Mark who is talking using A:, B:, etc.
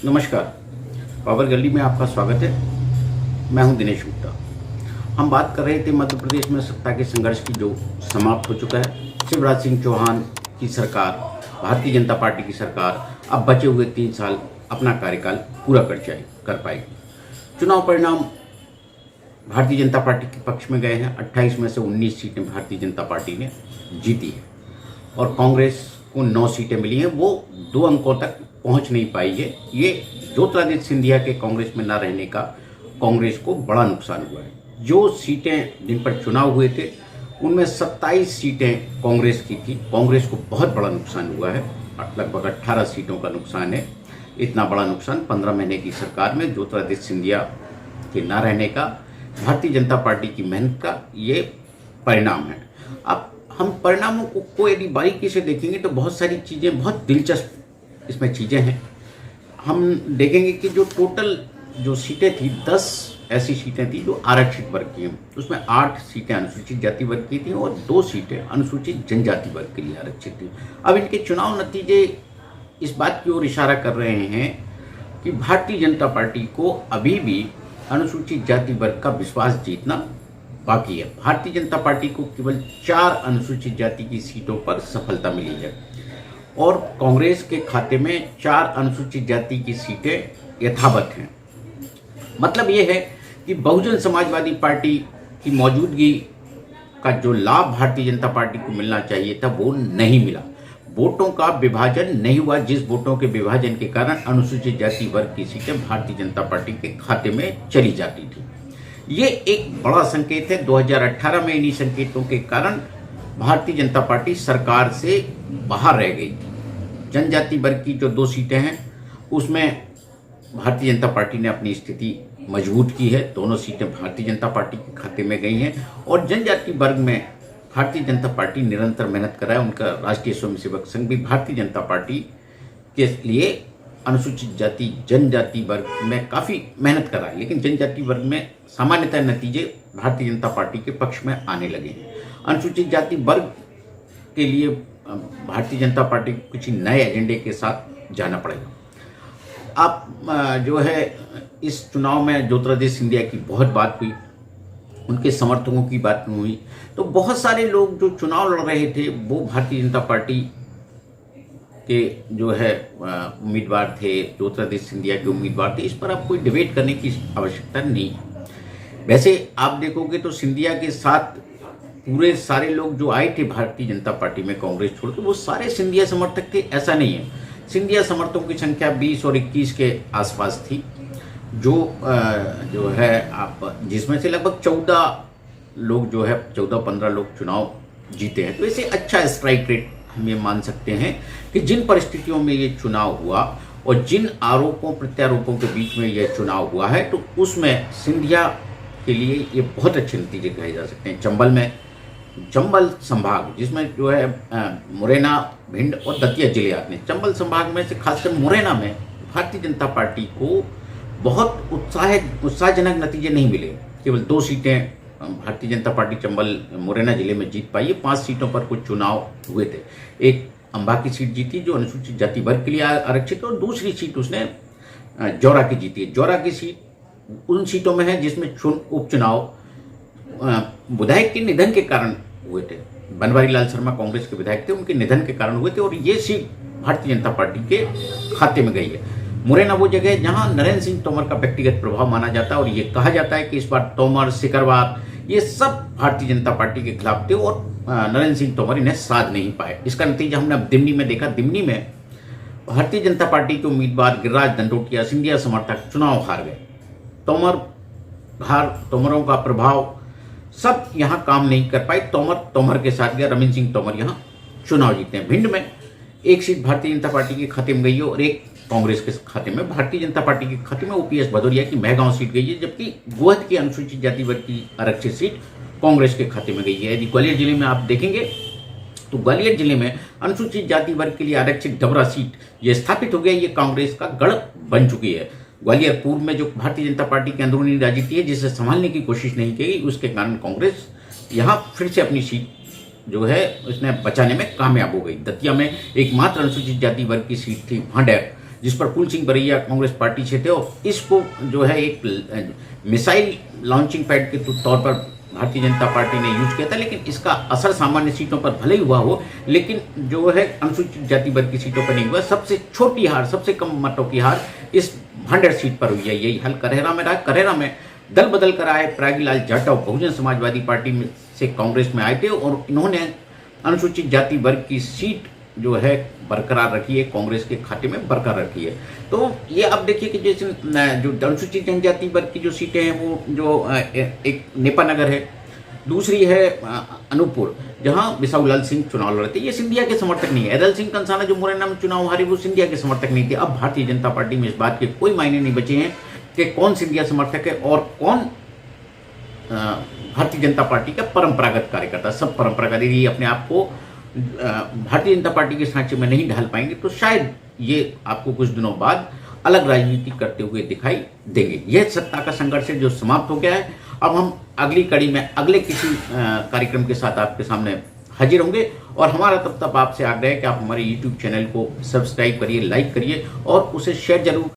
A: नमस्कार। पावर गली में आपका स्वागत है। मैं हूं दिनेश गुप्ता। हम बात कर रहे थे मध्य प्रदेश में सत्ता के संघर्ष की जो समाप्त हो चुका है। शिवराज सिंह चौहान की सरकार, भारतीय जनता पार्टी की सरकार अब बचे हुए 3 साल अपना कार्यकाल पूरा कर पाएगी। चुनाव परिणाम भारतीय जनता पार्टी के पक्ष में गए हैं। 28 में से 19 सीटें भारतीय जनता पार्टी ने जीती है और कांग्रेस को 9 सीटें मिली हैं। वो 2 अंकों तक पहुंच नहीं पाई है। ये ज्योतिरादित्य सिंधिया के कांग्रेस में ना रहने का कांग्रेस को बड़ा नुकसान हुआ है। जो सीटें जिन पर चुनाव हुए थे उनमें 27 सीटें कांग्रेस की थी। कांग्रेस को बहुत बड़ा नुकसान हुआ है, लगभग 18 सीटों का नुकसान है। इतना बड़ा नुकसान 15 महीने की सरकार में ज्योतिरादित्य सिंधिया के ना रहने का, भारतीय जनता पार्टी की मेहनत का ये परिणाम है। अब हम परिणामों को यदि बारीकी से देखेंगे तो बहुत सारी चीज़ें, बहुत दिलचस्प इसमें चीज़ें हैं। हम देखेंगे कि जो टोटल जो सीटें थी, 10 ऐसी सीटें थी जो आरक्षित वर्ग की हैं। उसमें 8 सीटें अनुसूचित जाति वर्ग की थी और 2 सीटें अनुसूचित जनजाति वर्ग के लिए आरक्षित थी। अब इनके चुनाव नतीजे इस बात की ओर इशारा कर रहे हैं कि भारतीय जनता पार्टी को अभी भी अनुसूचित जाति वर्ग का विश्वास जीतना बाकी है। भारतीय जनता पार्टी को केवल 4 अनुसूचित जाति की सीटों पर सफलता मिली है और कांग्रेस के खाते में 4 अनुसूचित जाति की सीटें यथावत हैं। मतलब ये है कि बहुजन समाजवादी पार्टी की मौजूदगी का जो लाभ भारतीय जनता पार्टी को मिलना चाहिए था वो नहीं मिला। वोटों का विभाजन नहीं हुआ, जिस वोटों के विभाजन के कारण अनुसूचित जाति वर्ग की सीटें भारतीय जनता पार्टी के खाते में चली जाती थी। ये एक बड़ा संकेत है। 2018 में इन्हीं संकेतों के कारण भारतीय जनता पार्टी सरकार से बाहर रह गई। जनजाति वर्ग की जो 2 सीटें हैं उसमें भारतीय जनता पार्टी ने अपनी स्थिति मजबूत की है। दोनों सीटें भारतीय जनता पार्टी के खाते में गई हैं और जनजाति वर्ग में भारतीय जनता पार्टी निरंतर मेहनत कर रहा है। उनका राष्ट्रीय स्वयंसेवक संघ भी भारतीय जनता पार्टी के लिए अनुसूचित जाति जनजाति वर्ग में काफ़ी मेहनत कर रहा है, लेकिन जनजाति वर्ग में सामान्यतः नतीजे भारतीय जनता पार्टी के पक्ष में आने लगे हैं। अनुसूचित जाति वर्ग के लिए भारतीय जनता पार्टी को कुछ नए एजेंडे के साथ जाना पड़ेगा। आप जो है इस चुनाव में ज्योतिरादित्य सिंधिया की बहुत बात हुई, उनके समर्थकों की बात हुई, तो बहुत सारे लोग जो चुनाव लड़ रहे थे वो भारतीय जनता पार्टी के जो है उम्मीदवार थे, ज्योतिरादित्य सिंधिया के उम्मीदवार थे। इस पर अब कोई डिबेट करने की आवश्यकता नहीं है। वैसे आप देखोगे तो सिंधिया के साथ पूरे सारे लोग जो आए थे भारतीय जनता पार्टी में कांग्रेस छोड़ के, वो सारे सिंधिया समर्थक थे, ऐसा नहीं है। सिंधिया समर्थकों की संख्या 20 और 21 के आसपास थी, जो है आप जिसमें से लगभग 14 लोग जो है 14-15 लोग चुनाव जीते हैं। तो इसे अच्छा स्ट्राइक रेट हम ये मान सकते हैं कि जिन परिस्थितियों में ये चुनाव हुआ और जिन आरोपों प्रत्यारोपों के बीच में ये चुनाव हुआ है, तो उसमें सिंधिया के लिए ये बहुत अच्छे नतीजे कहे जा सकते हैं। चंबल संभाग जिसमें जो है मुरैना, भिंड और दतिया जिले आते हैं। चंबल संभाग में से खासकर मुरैना में भारतीय जनता पार्टी को बहुत उत्साहजनक नतीजे नहीं मिले। केवल 2 सीटें भारतीय जनता पार्टी चंबल मुरैना जिले में जीत पाई है। 5 सीटों पर कुछ चुनाव हुए थे। एक अंबा की सीट जीती जो अनुसूचित जाति वर्ग के लिए आरक्षित, और दूसरी सीट उसने जौरा की जीती है। जौरा की सीट उन सीटों में है जिसमें उपचुनाव विधायक के निधन के कारण हुए थे। बनवारी लाल शर्मा कांग्रेस के विधायक थे, उनके निधन के कारण हुए थे और ये सीट भारतीय जनता पार्टी के खाते में गई है। मुरैना वो जगह है जहां नरेंद्र सिंह तोमर का व्यक्तिगत प्रभाव माना जाता है और ये कहा जाता है कि इस बार तोमर, सिकरवार ये सब भारतीय जनता पार्टी के खिलाफ थे और नरेंद्र सिंह तोमर इन्हें साध नहीं पाए। इसका नतीजा हमने अब दिमनी में देखा। दिमनी में भारतीय जनता पार्टी के उम्मीदवार गिरिराज दंडोतिया, सिंधिया समर्थक चुनाव हार गए। तोमरों का प्रभाव सब यहाँ काम नहीं कर पाए। तोमर के साथ गया, रविंद्र सिंह तोमर यहाँ चुनाव जीते हैं। भिंड में 1 सीट भारतीय जनता पार्टी के खाते में गई है और 1 कांग्रेस के खाते में। भारतीय जनता पार्टी के खाते में ओपीएस भदौरिया की महगांव सीट गई है, जबकि गोहद की अनुसूचित जाति वर्ग की आरक्षित सीट कांग्रेस के खाते में गई है। यदि ग्वालियर जिले में आप देखेंगे तो ग्वालियर जिले में अनुसूचित जाति वर्ग के लिए आरक्षित डबरा सीट ये स्थापित हो गया। ये कांग्रेस का गढ़ बन चुकी है। ग्वालियर पूर्व में जो भारतीय जनता पार्टी की अंदरूनी राजनीति है जिसे संभालने की कोशिश नहीं की, उसके कारण कांग्रेस यहाँ फिर से अपनी सीट जो है उसने बचाने में कामयाब हो गई। दतिया में एकमात्र अनुसूचित जाति वर्ग की सीट थी, वहाँ जिस पर फूल सिंह बरैया कांग्रेस पार्टी से थे, और इसको जो है एक मिसाइल लॉन्चिंग पैड के तौर पर भारतीय जनता पार्टी ने यूज किया था। लेकिन इसका असर सामान्य सीटों पर भले ही हुआ हो, लेकिन जो है अनुसूचित जाति वर्ग की सीटों पर नहीं हुआ। सबसे छोटी हार, सबसे कम मतों की हार इस भांडेर सीट पर हुई है। यही हल करेरा में रहा। करेरा में दल बदल कर आए प्रयागलाल जाटव बहुजन समाजवादी पार्टी में से कांग्रेस में आए थे, और इन्होंने अनुसूचित जाति वर्ग की सीट जो है बरकरार रखी है, कांग्रेस के खाते में बरकरार रखी है। तो ये आप देखिए कि जैसे जो अनुसूचित जनजाति वर्ग की जो सीटें हैं वो जो एक नेपानगर है, दूसरी है अनूपपुर, जहां बिसाऊलाल सिंह चुनाव लड़ते। ये सिंधिया के समर्थक नहीं है। एदल सिंह कंसाना जो मुरैना में चुनाव हारे वो सिंधिया के समर्थक नहीं थे। अब भारतीय जनता पार्टी में इस बात के कोई मायने नहीं बचे हैं कि कौन सिंधिया समर्थक है और कौन भारतीय जनता पार्टी का परंपरागत कार्यकर्ता। सब परंपरागत, यदि अपने आप को भारतीय जनता पार्टी के सांचे में नहीं ढाल पाएंगे तो शायद ये आपको कुछ दिनों बाद अलग राजनीति करते हुए दिखाई देंगे। यह सत्ता का संघर्ष है जो समाप्त हो गया है। अब हम अगली कड़ी में अगले किसी कार्यक्रम के साथ आपके सामने हाजिर होंगे, और हमारा तब तक आपसे आग्रह है कि आप हमारे YouTube चैनल को सब्सक्राइब करिए, लाइक करिए और उसे शेयर जरूर